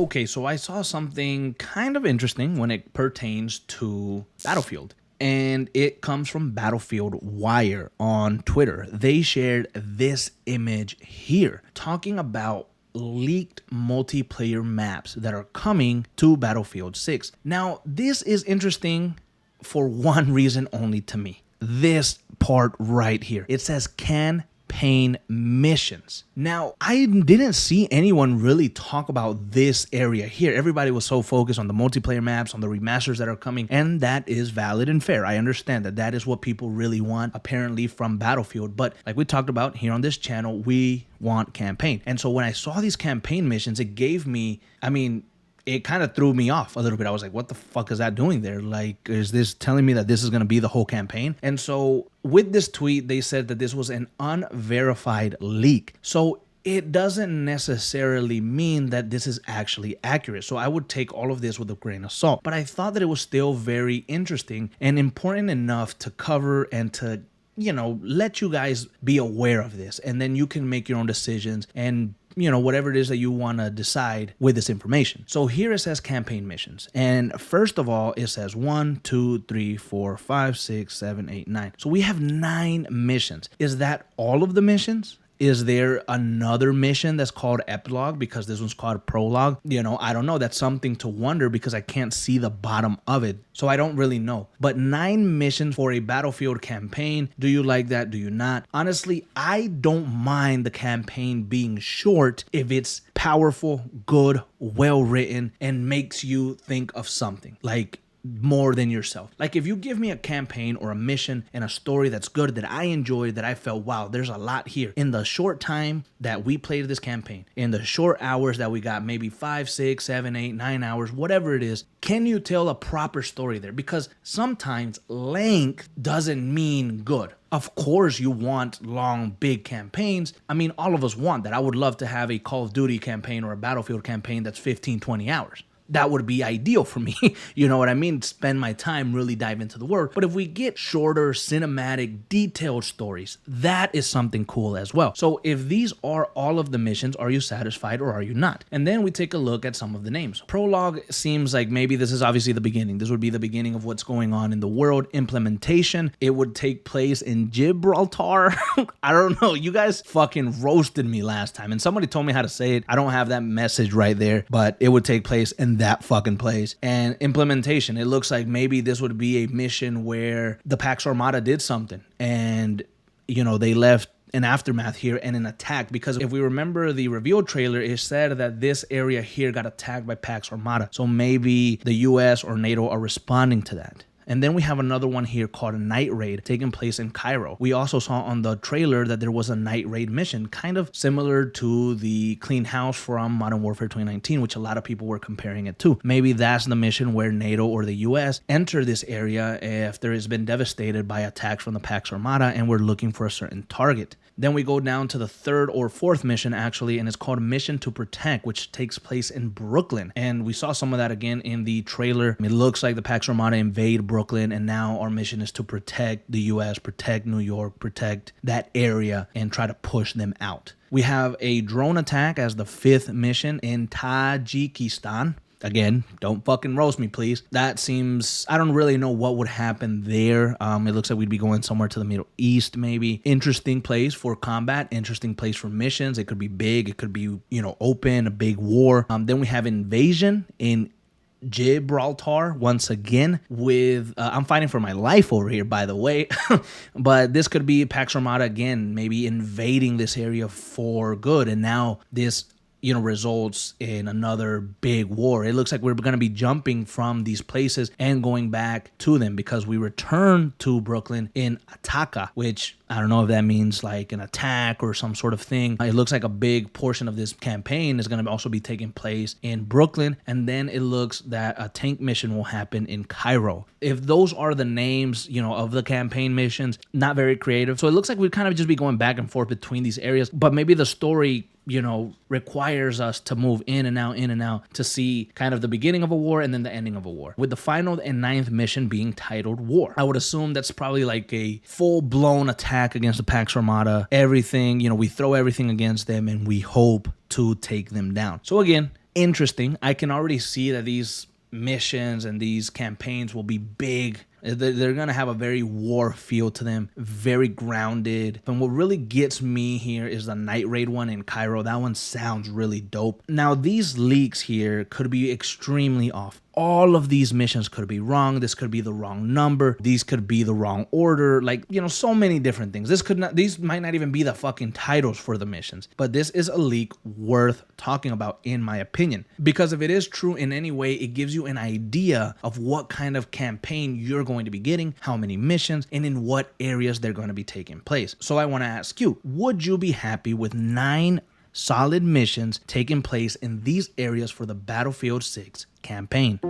Okay, so I saw something kind of interesting when it pertains to Battlefield. And it comes from Battlefield Wire on Twitter. They shared this image here talking about leaked multiplayer maps that are coming to Battlefield 6. Now, this is interesting for one reason only to me. This part right here. It says campaign missions. Now, I didn't see anyone really talk about this area here. Everybody was so focused on the multiplayer maps, on the remasters that are coming, and that is valid and fair. I understand that that is what people really want, apparently, from Battlefield. But like we talked about here on this channel, we want campaign. And so when I saw these campaign missions, it gave me, it kind of threw me off a little bit. I was like, what the fuck is that doing there? Like, is this telling me that this is going to be the whole campaign? And so with this tweet, they said that this was an unverified leak. So it doesn't necessarily mean that this is actually accurate. So I would take all of this with a grain of salt. But I thought that it was still very interesting and important enough to cover and to, let you guys be aware of this. And then you can make your own decisions and whatever it is that you want to decide with this information. So here it says campaign missions. And first of all, it says 1, 2, 3, 4, 5, 6, 7, 8, 9. So we have 9 missions. Is that all of the missions? Is there another mission that's called Epilogue because this one's called Prologue? I don't know. That's something to wonder because I can't see the bottom of it. So I don't really know. But 9 missions for a Battlefield campaign. Do you like that? Do you not? Honestly, I don't mind the campaign being short if it's powerful, good, well written, and makes you think of something. Like more than yourself. Like if you give me a campaign or a mission and a story that's good, that I enjoyed, that I felt, wow, there's a lot here. In the short time that we played this campaign, in the short hours that we got, maybe 5, 6, 7, 8, 9 hours, whatever it is, can you tell a proper story there? Because sometimes length doesn't mean good. Of course, you want long, big campaigns. All of us want that. I would love to have a Call of Duty campaign or a Battlefield campaign that's 15, 20 hours. That would be ideal for me. You know what I mean? Spend my time, really dive into the world. But if we get shorter, cinematic, detailed stories, that is something cool as well. So if these are all of the missions, are you satisfied or are you not? And then we take a look at some of the names. Prologue seems like maybe this is obviously the beginning. This would be the beginning of what's going on in the world. Implementation, it would take place in Gibraltar. I don't know. You guys fucking roasted me last time and somebody told me how to say it. I don't have that message right there, but it would take place in that fucking place. And implementation, it looks like maybe this would be a mission where the Pax Armada did something and they left an aftermath here and an attack, because if we remember the reveal trailer, it said that this area here got attacked by Pax Armada. So maybe the US or NATO are responding to that. And then we have another one here called a Night Raid taking place in Cairo. We also saw on the trailer that there was a Night Raid mission, kind of similar to the Clean House from Modern Warfare 2019, which a lot of people were comparing it to. Maybe that's the mission where NATO or the US enter this area after it's been devastated by attacks from the Pax Armada and we're looking for a certain target. Then we go down to the 3rd or 4th mission actually, and it's called Mission to Protect, which takes place in Brooklyn. And we saw some of that again in the trailer. It looks like the Pax Armada invade Brooklyn, and now our mission is to protect the US, protect New York, protect that area, and try to push them out. We have a drone attack as the 5th mission in Tajikistan. Again, don't fucking roast me, please. That seems, I don't really know what would happen there. It looks like we'd be going somewhere to the Middle East, maybe. Interesting place for combat, interesting place for missions. It could be big, it could be, open, a big war. Then we have invasion in Gibraltar once again with, I'm fighting for my life over here, by the way. But this could be Pax Armada again, maybe invading this area for good. And now this results in another big war. It looks like we're going to be jumping from these places and going back to them because we return to Brooklyn in Ataka, which I don't know if that means like an attack or some sort of thing. It looks like a big portion of this campaign is going to also be taking place in Brooklyn. And then it looks that a tank mission will happen in Cairo. If those are the names, of the campaign missions, not very creative. So it looks like we'd kind of just be going back and forth between these areas, but maybe the story requires us to move in and out to see kind of the beginning of a war and then the ending of a war. With the final and 9th mission being titled War. I would assume that's probably like a full-blown attack against the Pax Armada. Everything, we throw everything against them and we hope to take them down. So again, interesting. I can already see that these missions and these campaigns will be big. They're going to have a very war feel to them, very grounded. And what really gets me here is the night raid one in Cairo. That one sounds really dope. Now, these leaks here could be extremely off. All of these missions could be wrong. This could be the wrong number. These could be the wrong order. Like, so many different things. These might not even be the fucking titles for the missions. But this is a leak worth talking about, in my opinion. Because if it is true in any way, it gives you an idea of what kind of campaign you're going to be getting, how many missions, and in what areas they're going to be taking place. So I want to ask you, would you be happy with 9 solid missions taking place in these areas for the Battlefield 6 campaign?